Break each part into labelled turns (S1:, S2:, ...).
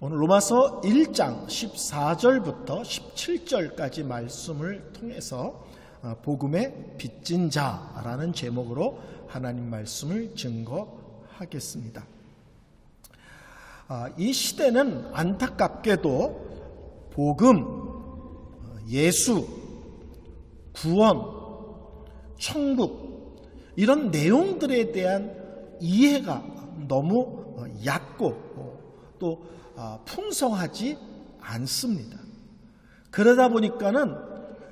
S1: 오늘 로마서 1장 14절부터 17절까지 말씀을 통해서 복음의 빚진 자라는 제목으로 하나님 말씀을 증거하겠습니다. 이 시대는 안타깝게도 복음, 예수, 구원, 천국 이런 내용들에 대한 이해가 너무 얕고 또 풍성하지 않습니다. 그러다 보니까는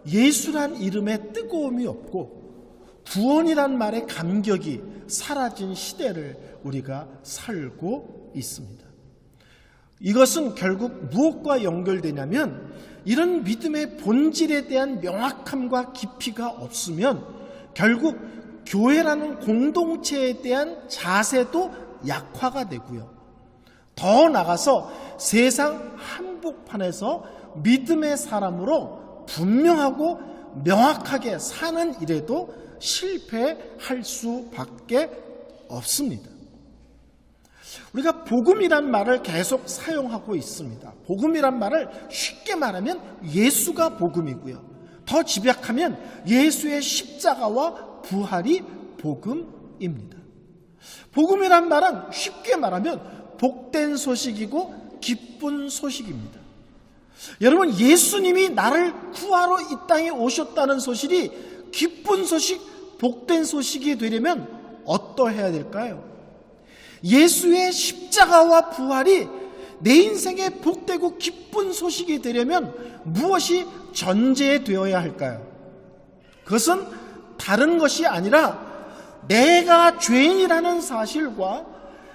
S1: 예수란 이름에 뜨거움이 없고 구원이란 말의 감격이 사라진 시대를 우리가 살고 있습니다. 이것은 결국 무엇과 연결되냐면 이런 믿음의 본질에 대한 명확함과 깊이가 없으면 결국 교회라는 공동체에 대한 자세도 약화가 되고요. 더 나아가서 세상 한복판에서 믿음의 사람으로 분명하고 명확하게 사는 일에도 실패할 수밖에 없습니다. 우리가 복음이란 말을 계속 사용하고 있습니다. 복음이란 말을 쉽게 말하면 예수가 복음이고요. 더 집약하면 예수의 십자가와 부활이 복음입니다. 복음이란 말은 쉽게 말하면 복된 소식이고 기쁜 소식입니다. 여러분, 예수님이 나를 구하러 이 땅에 오셨다는 소식이 기쁜 소식, 복된 소식이 되려면 어떠해야 될까요? 예수의 십자가와 부활이 내 인생의 복되고 기쁜 소식이 되려면 무엇이 전제되어야 할까요? 그것은 다른 것이 아니라 내가 죄인이라는 사실과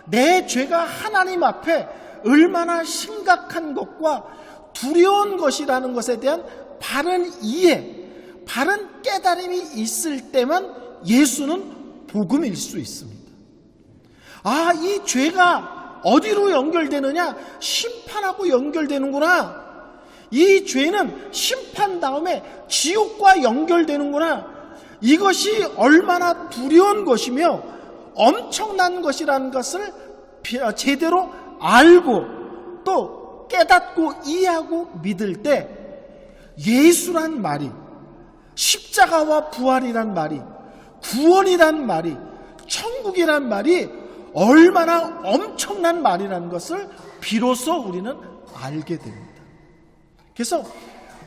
S1: 내 죄가 하나님 앞에 얼마나 심각한 것과 두려운 것이라는 것에 대한 바른 이해, 바른 깨달음이 있을 때만 예수는 복음일 수 있습니다. 이 죄가 어디로 연결되느냐? 심판하고 연결되는구나. 이 죄는 심판 다음에 지옥과 연결되는구나. 이것이 얼마나 두려운 것이며 엄청난 것이라는 것을 제대로 알고 또 깨닫고 이해하고 믿을 때 예수란 말이, 십자가와 부활이란 말이, 구원이란 말이, 천국이란 말이 얼마나 엄청난 말이라는 것을 비로소 우리는 알게 됩니다. 그래서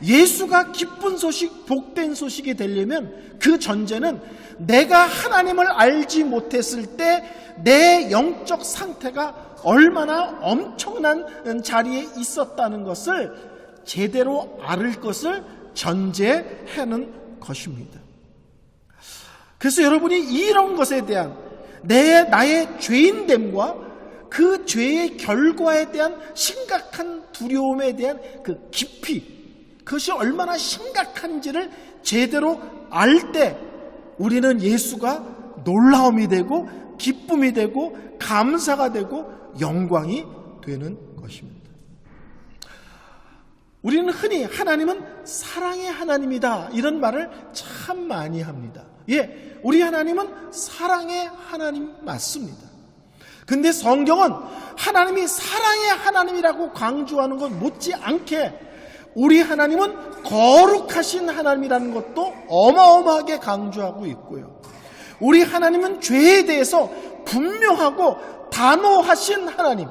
S1: 예수가 기쁜 소식, 복된 소식이 되려면 그 전제는 내가 하나님을 알지 못했을 때 내 영적 상태가 얼마나 엄청난 자리에 있었다는 것을 제대로 알 것을 전제하는 것입니다. 그래서 여러분이 이런 것에 대한 나의 죄인됨과 그 죄의 결과에 대한 심각한 두려움에 대한 그 깊이, 그것이 얼마나 심각한지를 제대로 알 때 우리는 예수가 놀라움이 되고 기쁨이 되고 감사가 되고 영광이 되는 것입니다. 우리는 흔히 하나님은 사랑의 하나님이다 이런 말을 참 많이 합니다. 우리 하나님은 사랑의 하나님 맞습니다. 근데 성경은 하나님이 사랑의 하나님이라고 강조하는 것 못지않게 우리 하나님은 거룩하신 하나님이라는 것도 어마어마하게 강조하고 있고요. 우리 하나님은 죄에 대해서 분명하고 단호하신 하나님,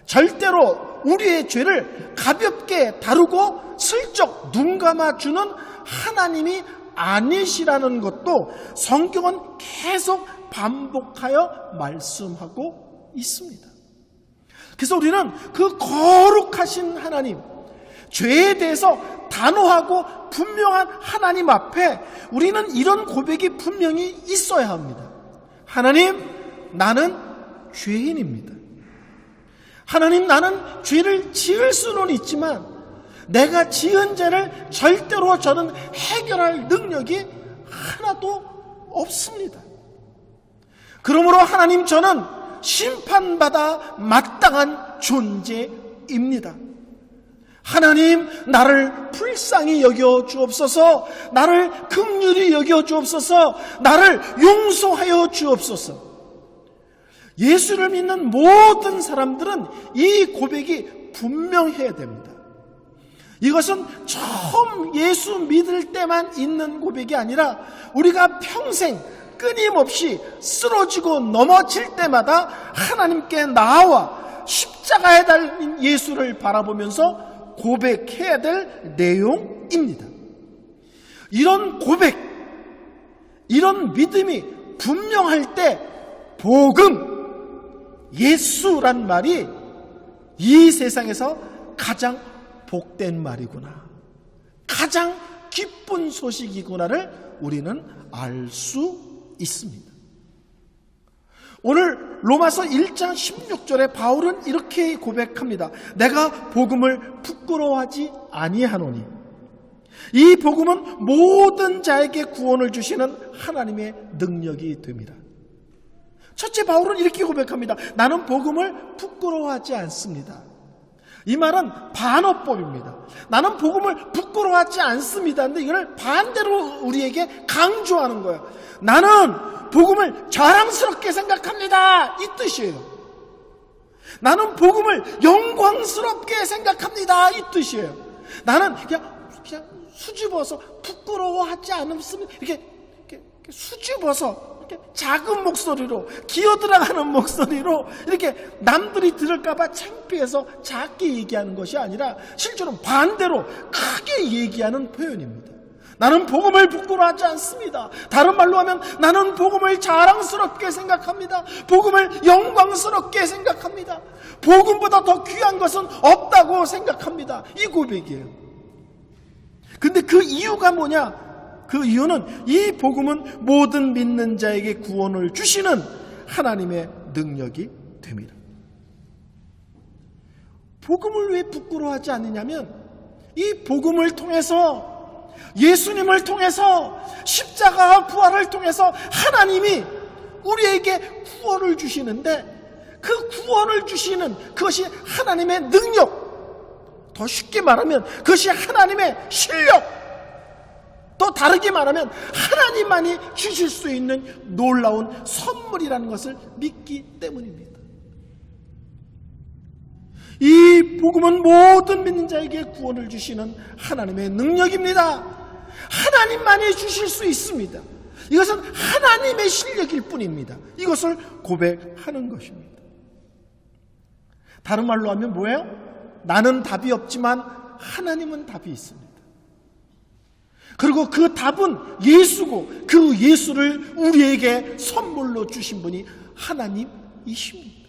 S1: 절대로 우리의 죄를 가볍게 다루고 슬쩍 눈 감아주는 하나님이 아니시라는 것도 성경은 계속 반복하여 말씀하고 있습니다. 그래서 우리는 그 거룩하신 하나님, 죄에 대해서 단호하고 분명한 하나님 앞에 우리는 이런 고백이 분명히 있어야 합니다. 하나님, 나는 죄인입니다. 하나님, 나는 죄를 지을 수는 있지만 내가 지은 죄를 절대로 저는 해결할 능력이 하나도 없습니다. 그러므로 하나님, 저는 심판받아 마땅한 존재입니다. 하나님, 나를 불쌍히 여겨 주옵소서. 나를 긍휼히 여겨 주옵소서. 나를 용서하여 주옵소서. 예수를 믿는 모든 사람들은 이 고백이 분명해야 됩니다. 이것은 처음 예수 믿을 때만 있는 고백이 아니라 우리가 평생 끊임없이 쓰러지고 넘어질 때마다 하나님께 나아와 십자가에 달린 예수를 바라보면서 고백해야 될 내용입니다. 이런 고백, 이런 믿음이 분명할 때 복음, 예수란 말이 이 세상에서 가장 복된 말이구나, 가장 기쁜 소식이구나를 우리는 알 수 있습니다. 오늘 로마서 1장 16절에 바울은 이렇게 고백합니다. 내가 복음을 부끄러워하지 아니하노니. 이 복음은 모든 자에게 구원을 주시는 하나님의 능력이 됩니다. 첫째, 바울은 이렇게 고백합니다. 나는 복음을 부끄러워하지 않습니다. 이 말은 반어법입니다. 나는 복음을 부끄러워하지 않습니다. 근데 이걸 반대로 우리에게 강조하는 거예요. 나는 복음을 자랑스럽게 생각합니다. 이 뜻이에요. 나는 복음을 영광스럽게 생각합니다. 이 뜻이에요. 나는 그냥 수줍어서 부끄러워하지 않으면 이렇게 수줍어서 이렇게 작은 목소리로, 기어들어가는 목소리로 이렇게 남들이 들을까봐 창피해서 작게 얘기하는 것이 아니라 실제로 반대로 크게 얘기하는 표현입니다. 나는 복음을 부끄러워하지 않습니다. 다른 말로 하면 나는 복음을 자랑스럽게 생각합니다. 복음을 영광스럽게 생각합니다. 복음보다 더 귀한 것은 없다고 생각합니다. 이 고백이에요. 근데 그 이유가 뭐냐? 그 이유는 이 복음은 모든 믿는 자에게 구원을 주시는 하나님의 능력이 됩니다. 복음을 왜 부끄러워하지 않느냐면 이 복음을 통해서, 예수님을 통해서, 십자가와 부활을 통해서 하나님이 우리에게 구원을 주시는데, 그 구원을 주시는 그것이 하나님의 능력, 더 쉽게 말하면 그것이 하나님의 실력, 또 다르게 말하면 하나님만이 주실 수 있는 놀라운 선물이라는 것을 믿기 때문입니다. 이 복음은 모든 믿는 자에게 구원을 주시는 하나님의 능력입니다. 하나님만이 주실 수 있습니다. 이것은 하나님의 실력일 뿐입니다. 이것을 고백하는 것입니다. 다른 말로 하면 뭐예요? 나는 답이 없지만 하나님은 답이 있습니다. 그리고 그 답은 예수고, 그 예수를 우리에게 선물로 주신 분이 하나님이십니다.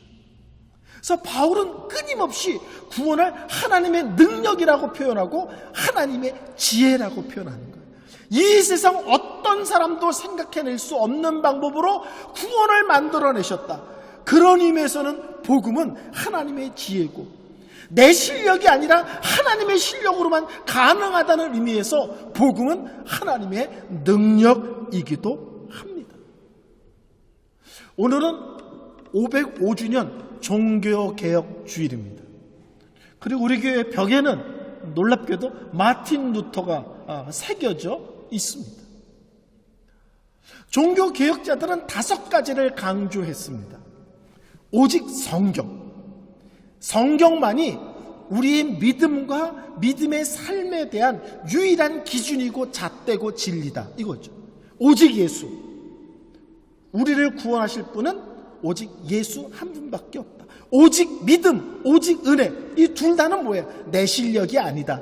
S1: 그래서 바울은 끊임없이 구원을 하나님의 능력이라고 표현하고 하나님의 지혜라고 표현하는 거예요. 이 세상 어떤 사람도 생각해낼 수 없는 방법으로 구원을 만들어내셨다. 그런 의미에서는 복음은 하나님의 지혜고, 내 실력이 아니라 하나님의 실력으로만 가능하다는 의미에서 복음은 하나님의 능력이기도 합니다. 오늘은 505주년 종교개혁 주일입니다. 그리고 우리 교회 벽에는 놀랍게도 마틴 루터가 새겨져 있습니다. 종교개혁자들은 5가지를 강조했습니다. 오직 성경만이 우리의 믿음과 믿음의 삶에 대한 유일한 기준이고 잣대고 진리다, 이거죠. 오직 예수, 우리를 구원하실 분은 오직 예수 한 분밖에 없다. 오직 믿음, 오직 은혜, 이 둘 다는 뭐예요? 내 실력이 아니다.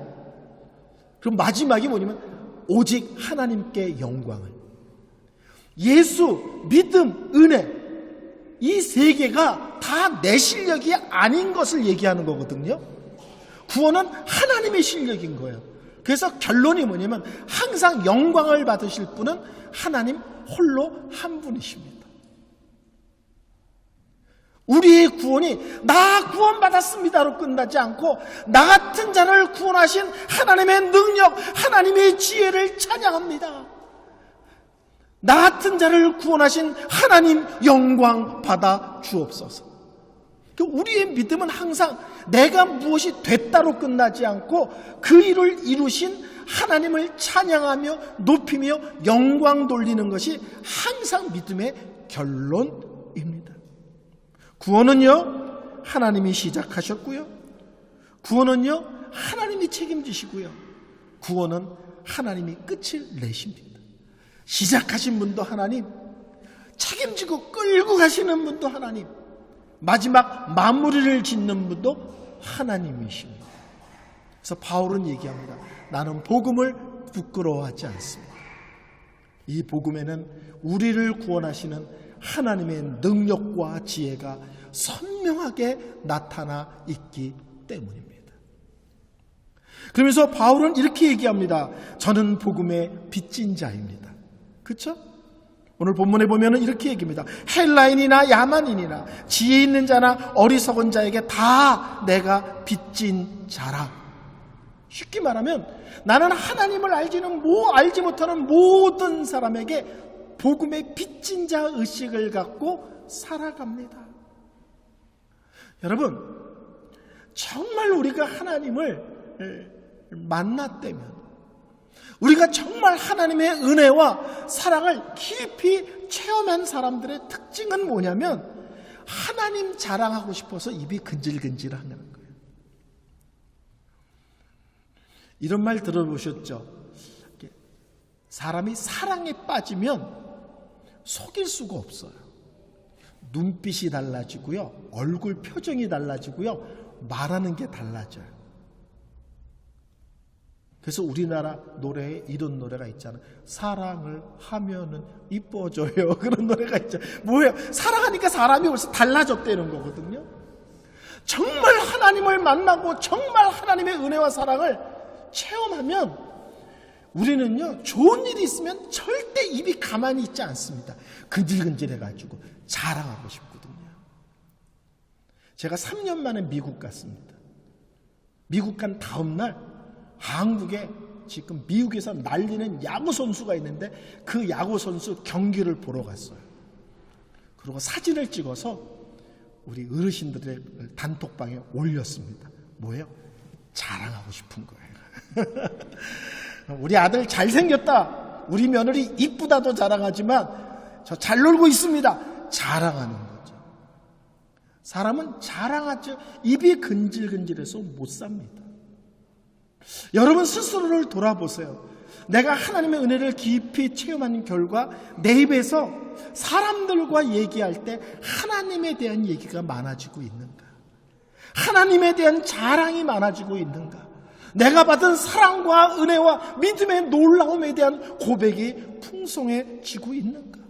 S1: 그럼 마지막이 뭐냐면 오직 하나님께 영광을. 예수, 믿음, 은혜, 이 세 개가 다 내 실력이 아닌 것을 얘기하는 거거든요. 구원은 하나님의 실력인 거예요. 그래서 결론이 뭐냐면 항상 영광을 받으실 분은 하나님 홀로 한 분이십니다. 우리의 구원이 나 구원받았습니다로 끝나지 않고 나 같은 자를 구원하신 하나님의 능력, 하나님의 지혜를 찬양합니다. 나 같은 자를 구원하신 하나님 영광 받아 주옵소서. 우리의 믿음은 항상 내가 무엇이 됐다로 끝나지 않고 그 일을 이루신 하나님을 찬양하며 높이며 영광 돌리는 것이 항상 믿음의 결론입니다. 구원은요, 하나님이 시작하셨고요. 구원은요, 하나님이 책임지시고요. 구원은 하나님이 끝을 내십니다. 시작하신 분도 하나님, 책임지고 끌고 가시는 분도 하나님, 마지막 마무리를 짓는 분도 하나님이십니다. 그래서 바울은 얘기합니다. 나는 복음을 부끄러워하지 않습니다. 이 복음에는 우리를 구원하시는 하나님의 능력과 지혜가 선명하게 나타나 있기 때문입니다. 그러면서 바울은 이렇게 얘기합니다. 저는 복음의 빚진 자입니다. 그렇죠? 오늘 본문에 보면 이렇게 얘기합니다. 헬라인이나 야만인이나 지혜 있는 자나 어리석은 자에게 다 내가 빚진 자라. 쉽게 말하면 나는 하나님을 알지 못하는 모든 사람에게 복음의 빚진 자 의식을 갖고 살아갑니다. 여러분, 정말 우리가 하나님을 만났다면, 우리가 정말 하나님의 은혜와 사랑을 깊이 체험한 사람들의 특징은 뭐냐면 하나님 자랑하고 싶어서 입이 근질근질하는 거예요. 이런 말 들어보셨죠? 사람이 사랑에 빠지면 속일 수가 없어요. 눈빛이 달라지고요, 얼굴 표정이 달라지고요, 말하는 게 달라져요. 그래서 우리나라 노래에 이런 노래가 있잖아요. 사랑을 하면은 이뻐져요. 그런 노래가 있잖아요. 뭐예요? 사랑하니까 사람이 벌써 달라졌다는 거거든요. 정말 하나님을 만나고 정말 하나님의 은혜와 사랑을 체험하면 우리는요, 좋은 일이 있으면 절대 입이 가만히 있지 않습니다. 근질근질해가지고 자랑하고 싶거든요. 제가 3년 만에 미국 갔습니다. 미국 간 다음 날 한국에 지금 미국에서 날리는 야구 선수가 있는데 그 야구 선수 경기를 보러 갔어요. 그리고 사진을 찍어서 우리 어르신들의 단톡방에 올렸습니다. 뭐예요? 자랑하고 싶은 거예요. 우리 아들 잘생겼다, 우리 며느리 이쁘다도 자랑하지만 저 잘 놀고 있습니다, 자랑하는 거죠. 사람은 자랑하죠. 입이 근질근질해서 못 삽니다. 여러분 스스로를 돌아보세요. 내가 하나님의 은혜를 깊이 체험하는 결과 내 입에서 사람들과 얘기할 때 하나님에 대한 얘기가 많아지고 있는가? 하나님에 대한 자랑이 많아지고 있는가? 내가 받은 사랑과 은혜와 믿음의 놀라움에 대한 고백이 풍성해지고 있는가?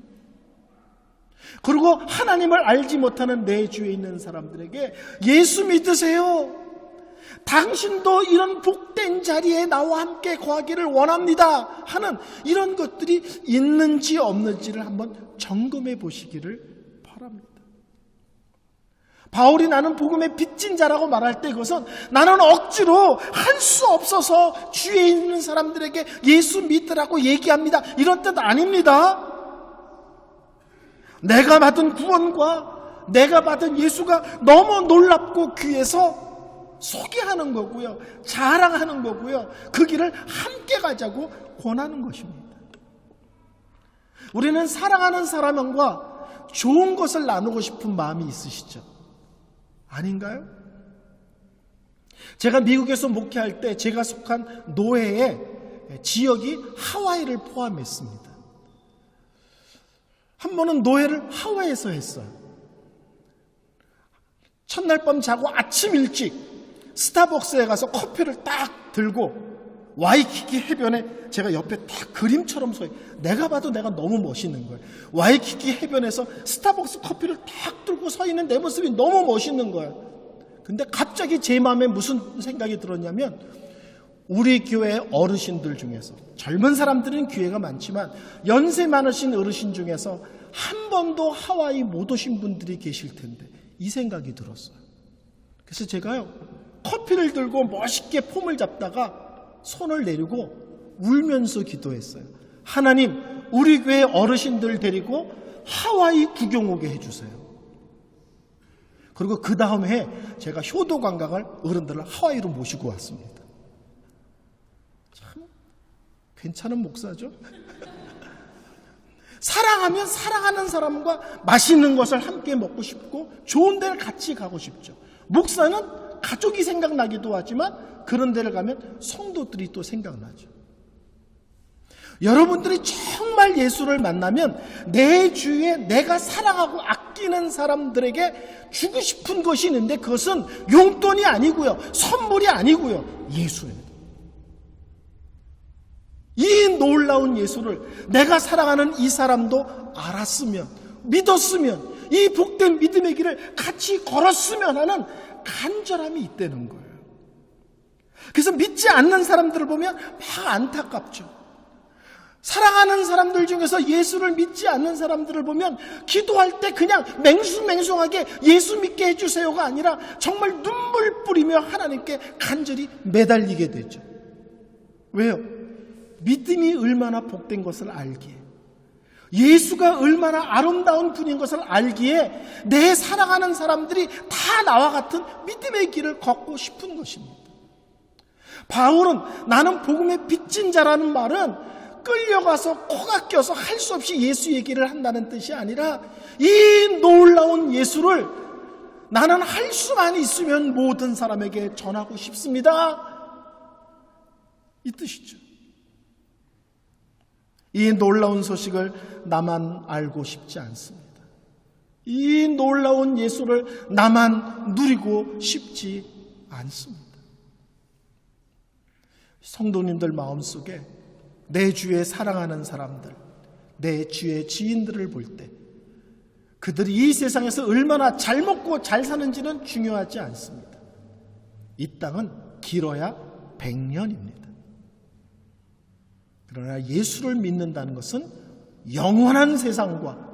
S1: 그리고 하나님을 알지 못하는 내 주위에 있는 사람들에게 예수 믿으세요, 당신도 이런 복된 자리에 나와 함께 거하기를 원합니다 하는 이런 것들이 있는지 없는지를 한번 점검해 보시기를 바랍니다. 바울이 나는 복음의 빚진 자라고 말할 때 그것은 나는 억지로 할 수 없어서 주위에 있는 사람들에게 예수 믿으라고 얘기합니다, 이런 뜻 아닙니다. 내가 받은 구원과 내가 받은 예수가 너무 놀랍고 귀해서 소개하는 거고요, 자랑하는 거고요, 그 길을 함께 가자고 권하는 것입니다. 우리는 사랑하는 사람과 좋은 것을 나누고 싶은 마음이 있으시죠? 아닌가요? 제가 미국에서 목회할 때 제가 속한 노회의 지역이 하와이를 포함했습니다. 한 번은 노회를 하와이에서 했어요. 첫날 밤 자고 아침 일찍 스타벅스에 가서 커피를 딱 들고 와이키키 해변에 제가 옆에 딱 그림처럼 서 있어요. 내가 봐도 내가 너무 멋있는 거예요. 와이키키 해변에서 스타벅스 커피를 딱 들고 서 있는 내 모습이 너무 멋있는 거예요. 근데 갑자기 제 마음에 무슨 생각이 들었냐면 우리 교회 어르신들 중에서 젊은 사람들은 기회가 많지만 연세 많으신 어르신 중에서 한 번도 하와이 못 오신 분들이 계실 텐데 이 생각이 들었어요. 그래서 제가요 커피를 들고 멋있게 폼을 잡다가 손을 내리고 울면서 기도했어요. 하나님, 우리 교회 어르신들 데리고 하와이 구경 오게 해주세요. 그리고 그 다음 해 제가 효도 관광을 어른들을 하와이로 모시고 왔습니다. 참 괜찮은 목사죠? 사랑하면 사랑하는 사람과 맛있는 것을 함께 먹고 싶고 좋은 데를 같이 가고 싶죠. 목사는 가족이 생각나기도 하지만 그런 데를 가면 성도들이 또 생각나죠. 여러분들이 정말 예수를 만나면 내 주위에 내가 사랑하고 아끼는 사람들에게 주고 싶은 것이 있는데 그것은 용돈이 아니고요, 선물이 아니고요, 예수입니다. 이 놀라운 예수를 내가 사랑하는 이 사람도 알았으면, 믿었으면, 이 복된 믿음의 길을 같이 걸었으면 하는 간절함이 있다는 거예요. 그래서 믿지 않는 사람들을 보면 막 안타깝죠. 사랑하는 사람들 중에서 예수를 믿지 않는 사람들을 보면 기도할 때 그냥 맹숭맹숭하게 예수 믿게 해주세요가 아니라 정말 눈물 뿌리며 하나님께 간절히 매달리게 되죠. 왜요? 믿음이 얼마나 복된 것을 알기에, 예수가 얼마나 아름다운 분인 것을 알기에 내 사랑하는 사람들이 다 나와 같은 믿음의 길을 걷고 싶은 것입니다. 바울은 나는 복음의 빚진 자라는 말은 끌려가서 코가 껴서 할 수 없이 예수 얘기를 한다는 뜻이 아니라 이 놀라운 예수를 나는 할 수만 있으면 모든 사람에게 전하고 싶습니다, 이 뜻이죠. 이 놀라운 소식을 나만 알고 싶지 않습니다. 이 놀라운 예수를 나만 누리고 싶지 않습니다. 성도님들 마음속에 내 주위에 사랑하는 사람들, 내 주위의 지인들을 볼 때 그들이 이 세상에서 얼마나 잘 먹고 잘 사는지는 중요하지 않습니다. 이 땅은 길어야 100년입니다. 그러나 예수를 믿는다는 것은 영원한 세상과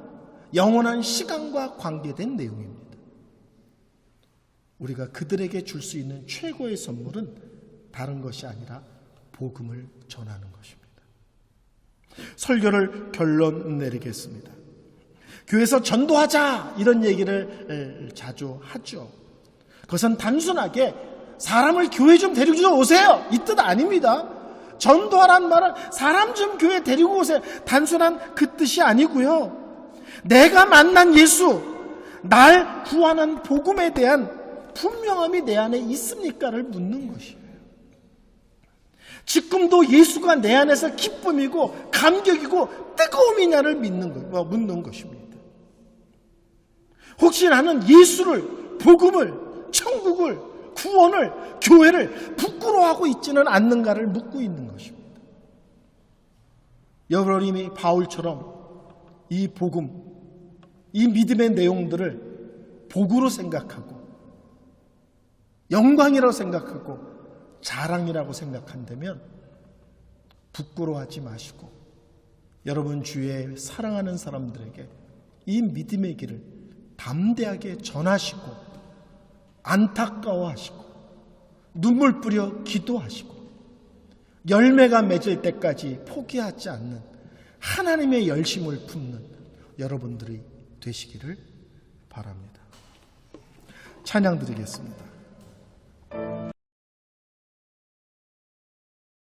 S1: 영원한 시간과 관계된 내용입니다. 우리가 그들에게 줄 수 있는 최고의 선물은 다른 것이 아니라 복음을 전하는 것입니다. 설교를 결론 내리겠습니다. 교회에서 전도하자 이런 얘기를 자주 하죠. 그것은 단순하게 사람을 교회 좀 데리고 오세요 이 뜻 아닙니다. 전도하라는 말은 사람 좀 교회 데리고 오세요, 단순한 그 뜻이 아니고요, 내가 만난 예수, 날 구하는 복음에 대한 분명함이 내 안에 있습니까를 묻는 것이에요. 지금도 예수가 내 안에서 기쁨이고 감격이고 뜨거움이냐를 묻는 것입니다. 혹시 나는 예수를, 복음을, 천국을, 구원을, 교회를 부끄러워하고 있지는 않는가를 묻고 있는 것입니다. 여러분이 바울처럼 이 복음, 이 믿음의 내용들을 복으로 생각하고 영광이라고 생각하고 자랑이라고 생각한다면 부끄러워하지 마시고 여러분 주위에 사랑하는 사람들에게 이 믿음의 길을 담대하게 전하시고 안타까워하시고 눈물 뿌려 기도하시고 열매가 맺을 때까지 포기하지 않는 하나님의 열심을 품는 여러분들이 되시기를 바랍니다. 찬양 드리겠습니다.